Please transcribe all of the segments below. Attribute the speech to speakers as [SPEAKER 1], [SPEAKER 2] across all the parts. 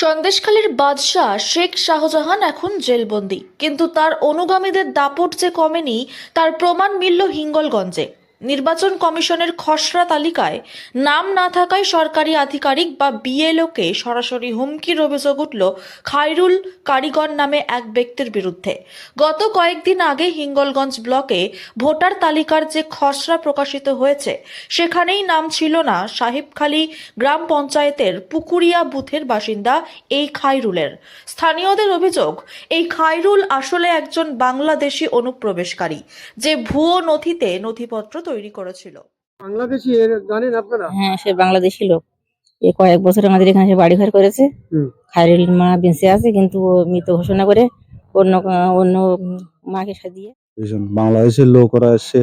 [SPEAKER 1] সন্দেশখালীর বাদশা শেখ শাহজাহান এখন জেলবন্দি, কিন্তু তার অনুগামীদের দাপট যে কমেনি তার প্রমাণ মিলল হিঙ্গলগঞ্জে। নির্বাচন কমিশনের খসড়া তালিকায় নাম না থাকায় সরকারি আধিকারিক বা বিএলওকে সরাসরি হুমকির অভিযোগ উঠল খায়রুল কারিগর নামে এক ব্যক্তির বিরুদ্ধে। গত কয়েকদিন আগে হিঙ্গলগঞ্জ ব্লকে ভোটার তালিকার যে খসড়া প্রকাশিত হয়েছে সেখানেই নাম ছিল না সাহেবখালী গ্রাম পঞ্চায়েতের পুকুরিয়া বুথের বাসিন্দা এই খায়রুলের। স্থানীয়দের অভিযোগ, এই খায়রুল আসলে একজন বাংলাদেশি অনুপ্রবেশকারী যে ভুয়ো নথিতে নথিপত্র তৈরি করেছিল।
[SPEAKER 2] বাংলাদেশি এর জানেন আপনারা?
[SPEAKER 3] হ্যাঁ, সে বাংলাদেশি লোক। এ কয়েক বছর আমাদের এখানে সে বাড়ি ঘর করেছে। খায়রুল মা বেঁচে আছে, কিন্তু ও মৃত ঘোষণা করে অন্য অন্য মাকে সাজিয়ে
[SPEAKER 4] ভীষণ বাংলাদেশের লোক ওরা এসছে।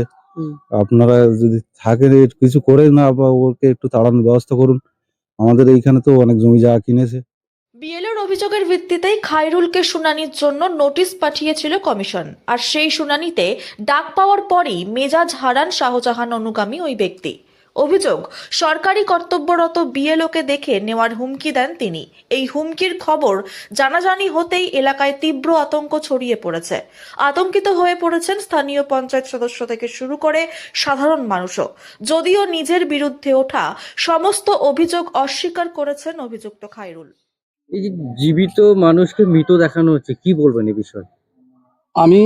[SPEAKER 4] আপনারা যদি থাকেন একটু কিছু করে না বা ওকে একটু তাড়ানোর ব্যবস্থা করুন। আমাদের এইখানে তো অনেক জমি জায়গা কিনেছে।
[SPEAKER 1] বিএলওর অভিযোগের ভিত্তিতেই খায়রুলকে শুনানির জন্য নোটিশ পাঠিয়েছিল কমিশন, আর সেই শুনানিতে ডাক পাওয়ার পরই মেজাজ হারান শাহজাহান অনুগামী ওই ব্যক্তি। অভিযোগ, সরকারি কর্তব্যরত বিএলওকে দেখে নেওয়ার হুমকি দেন তিনি। এই হুমকির খবর জানাজানি হতেই এলাকায় তীব্র আতঙ্ক ছড়িয়ে পড়েছে। আতঙ্কিত হয়ে পড়েছেন স্থানীয় পঞ্চায়েত সদস্য থেকে শুরু করে সাধারণ মানুষও। যদিও নিজের বিরুদ্ধে ওঠা সমস্ত অভিযোগ অস্বীকার করেছেন অভিযুক্ত খায়রুল।
[SPEAKER 2] এই যে জীবিত মানুষকে মৃত দেখানো হচ্ছে, কি বলবেন এই বিষয়ে?
[SPEAKER 5] আমি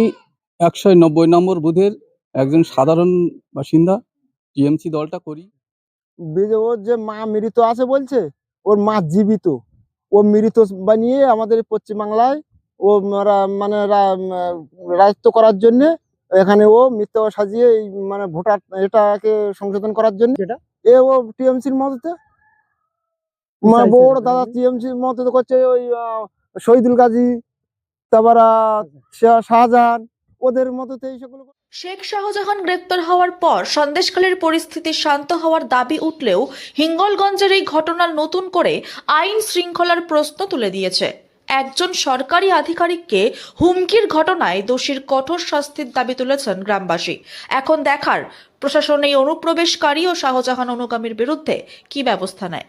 [SPEAKER 5] 190 নম্বর বুথের একজন সাধারণ বাসিন্দা, টিএমসি দলটা করি।
[SPEAKER 6] ওর যে মা মৃত আছে বলছে, ওর মা জীবিত। ও মৃত বানিয়ে আমাদের পশ্চিমবাংলায় ও মানে রাজত্ব করার জন্য এখানে ও মিথ্যা সাজিয়ে এই মানে ভোটার এটাকে সংশোধন করার জন্য ও টিএমসির মদতে বড় দাদা টিএমসির মদতে করছে। ওই শহীদুল গাজী, তারপর শাহজাহান, ওদের মদতে এই সেগুলো।
[SPEAKER 1] শেখ শাহজাহান গ্রেপ্তার হওয়ার পর সন্দেশখালীর পরিস্থিতি শান্ত হওয়ার দাবি উঠলেও হিঙ্গলগঞ্জের এই ঘটনা নতুন করে আইন শৃঙ্খলার প্রশ্ন তুলে দিয়েছে। একজন সরকারি আধিকারিককে হুমকির ঘটনায় দোষীর কঠোর শাস্তির দাবি তুলেছেন গ্রামবাসী। এখন দেখার প্রশাসন এই অনুপ্রবেশকারী ও শাহজাহান অনুগামীর বিরুদ্ধে কি ব্যবস্থা নেয়।